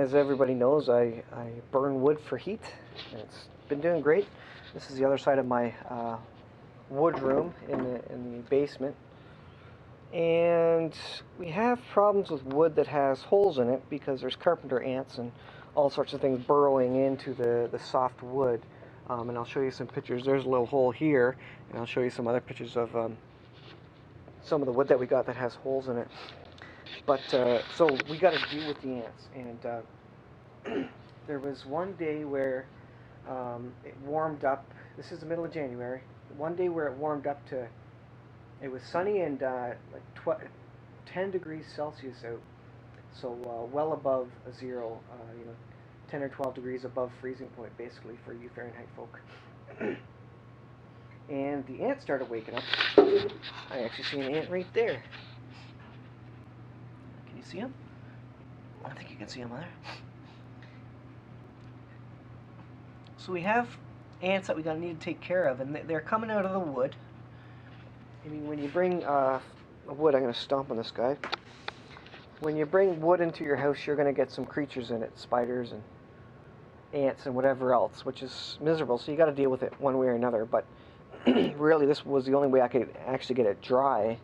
as everybody knows, I burn wood for heat, and it's been doing great. This is the other side of my wood room in the basement. And we have problems with wood that has holes in it because there's carpenter ants and all sorts of things burrowing into the soft wood. And I'll show you some pictures. There's a little hole here, and I'll show you some other pictures of some of the wood that we got that has holes in it. But so we got to deal with the ants, and there was one day where it warmed up. This is the middle of January. One day where it warmed up to, it was sunny and like 10 degrees Celsius out, so well above zero, 10 or 12 degrees above freezing point, basically, for you Fahrenheit folk. And the ants started waking up. I actually see an ant right there. Can you see him? I think you can see him there. So we have ants that we're going to need to take care of, and they're coming out of the wood. I mean, when you bring wood, I'm going to stomp on this guy. When you bring wood into your house, you're going to get some creatures in it, spiders and ants and whatever else, which is miserable. So you got to deal with it one way or another. But really, this was the only way I could actually get it dry.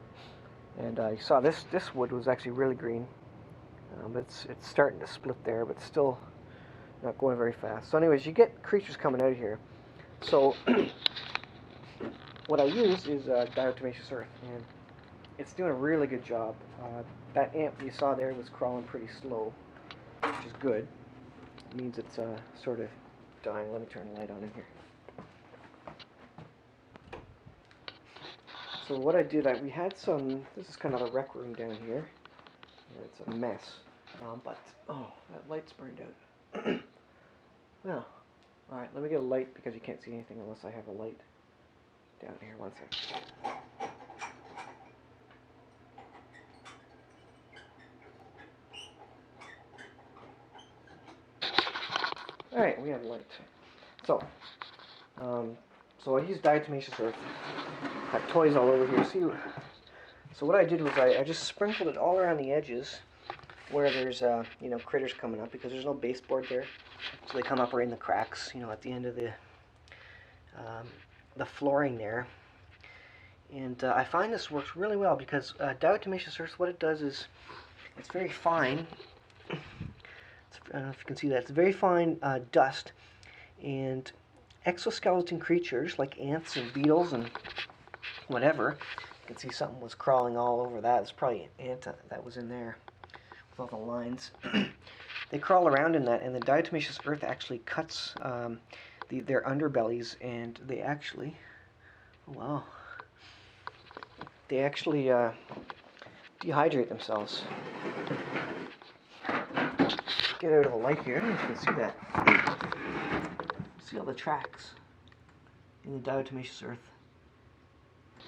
And I saw this wood was actually really green. It's starting to split there, but still not going very fast. So anyways, you get creatures coming out of here. So what I use is Diatomaceous Earth, and it's doing a really good job. That ant you saw there was crawling pretty slow, which is good. It means it's sort of dying. Let me turn the light on in here. So what I did, we had some, this is kind of a rec room down here. It's a mess. But, oh, that light's burned out. Well, alright, let me get a light because you can't see anything unless I have a light down here. One second. Alright, we have light. So I used Diatomaceous Earth. Got toys all over here. See, so what I did was I just sprinkled it all around the edges where there's critters coming up, because there's no baseboard there, so they come up right in the cracks, at the end of the flooring there. And I find this works really well because Diatomaceous Earth, what it does is it's very fine. I don't know if you can see that. It's very fine dust, and exoskeleton creatures like ants and beetles and whatever. You can see something was crawling all over that. It's probably an ant that was in there with all the lines. They crawl around in that, and the Diatomaceous Earth actually cuts their underbellies, and they actually, they actually dehydrate themselves. Get out of the light here, you can see that. See all the tracks in the Diatomaceous Earth,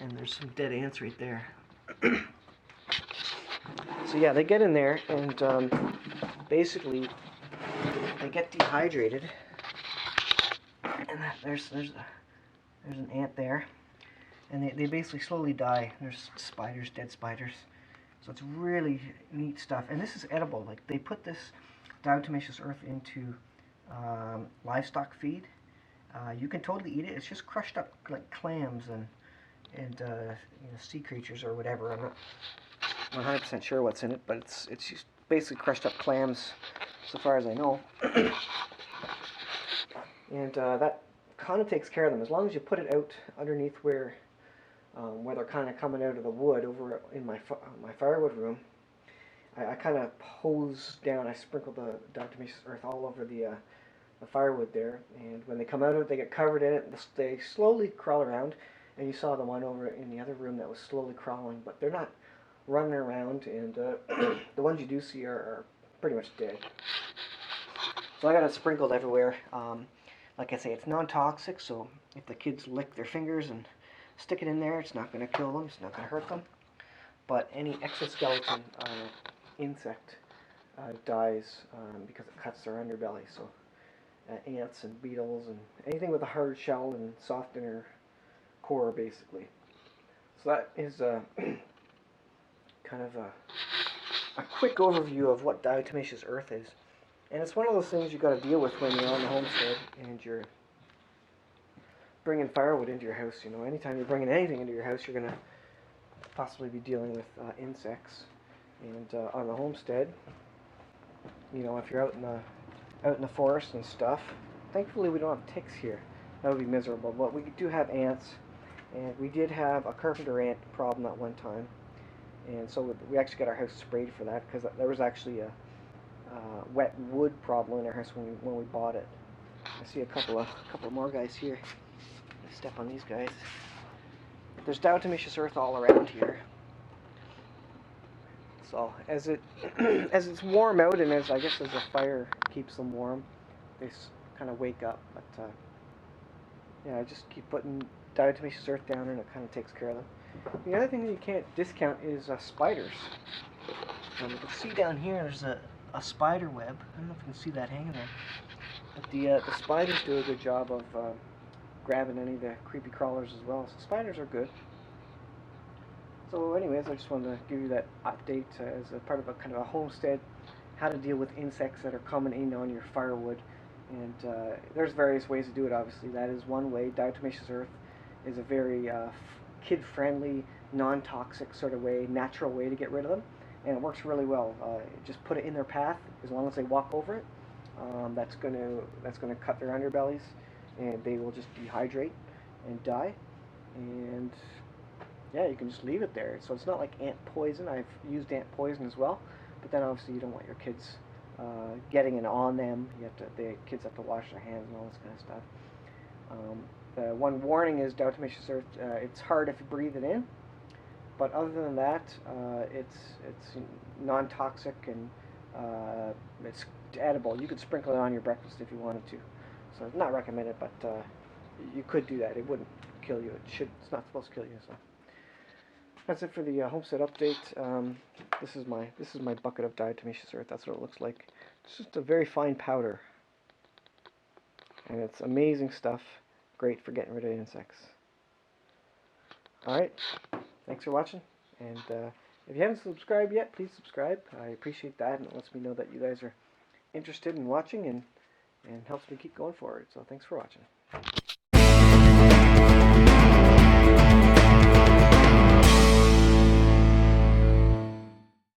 and there's some dead ants right there. So yeah, they get in there, and basically they get dehydrated, and there's an ant there, and they basically slowly die. There's spiders, dead spiders. So it's really neat stuff, and this is edible. Like, they put this Diatomaceous Earth into livestock feed. You can totally eat it. It's just crushed up like clams and sea creatures or whatever. I'm not 100% sure what's in it, but it's just basically crushed up clams, so far as I know. And that kind of takes care of them, as long as you put it out underneath where they're kind of coming out of the wood over in my firewood room. I kind of hose down. I sprinkle the Diatomaceous Earth all over the firewood there, and when they come out of it, they get covered in it. They slowly crawl around, and you saw the one over in the other room that was slowly crawling, but they're not running around, and the ones you do see are pretty much dead. So I got it sprinkled everywhere. Like I say, it's non-toxic, so if the kids lick their fingers and stick it in there, it's not going to kill them, it's not going to hurt them. But any exoskeleton insect dies because it cuts their underbelly. So ants and beetles and anything with a hard shell and soft inner core, basically. So that is kind of a quick overview of what Diatomaceous Earth is. And it's one of those things you got to deal with when you're on the homestead and you're bringing firewood into your house. You know, anytime you're bringing anything into your house, you're going to possibly be dealing with insects. And on the homestead, you know, if you're out in the forest and stuff, thankfully we don't have ticks here. That would be miserable. But we do have ants, and we did have a carpenter ant problem at one time, and so we actually got our house sprayed for that because there was actually a wet wood problem in our house when we bought it. I see a couple of more guys here. Let's step on these guys. There's Diatomaceous Earth all around here. So as it as it's warm out, and as the fire keeps them warm, they kind of wake up. But yeah, I just keep putting Diatomaceous Earth down, and it kind of takes care of them. The other thing that you can't discount is spiders. You can see down here there's a spider web. I don't know if you can see that hanging there. But the spiders do a good job of grabbing any of the creepy crawlers as well. So spiders are good. So anyways, I just wanted to give you that update as a part of a kind of a homestead, how to deal with insects that are coming in on your firewood. And there's various ways to do it, obviously. That is one way. Diatomaceous Earth is a very kid-friendly, non-toxic sort of way, natural way to get rid of them. And it works really well. Just put it in their path. As long as they walk over it, that's going to cut their underbellies, and they will just dehydrate and die. And yeah, you can just leave it there. So it's not like ant poison. I've used ant poison as well, but then obviously you don't want your kids getting it on them. The kids have to wash their hands and all this kind of stuff. The one warning is Diatomaceous Earth. It's hard if you breathe it in, but other than that, it's non-toxic and it's edible. You could sprinkle it on your breakfast if you wanted to. So it's not recommended, but you could do that. It wouldn't kill you. It's not supposed to kill you. So that's it for the homestead update. This is my bucket of Diatomaceous Earth. That's what it looks like. It's just a very fine powder, and it's amazing stuff. Great for getting rid of insects. All right, thanks for watching, and if you haven't subscribed yet, please subscribe. I appreciate that, and it lets me know that you guys are interested in watching and helps me keep going forward. So thanks for watching.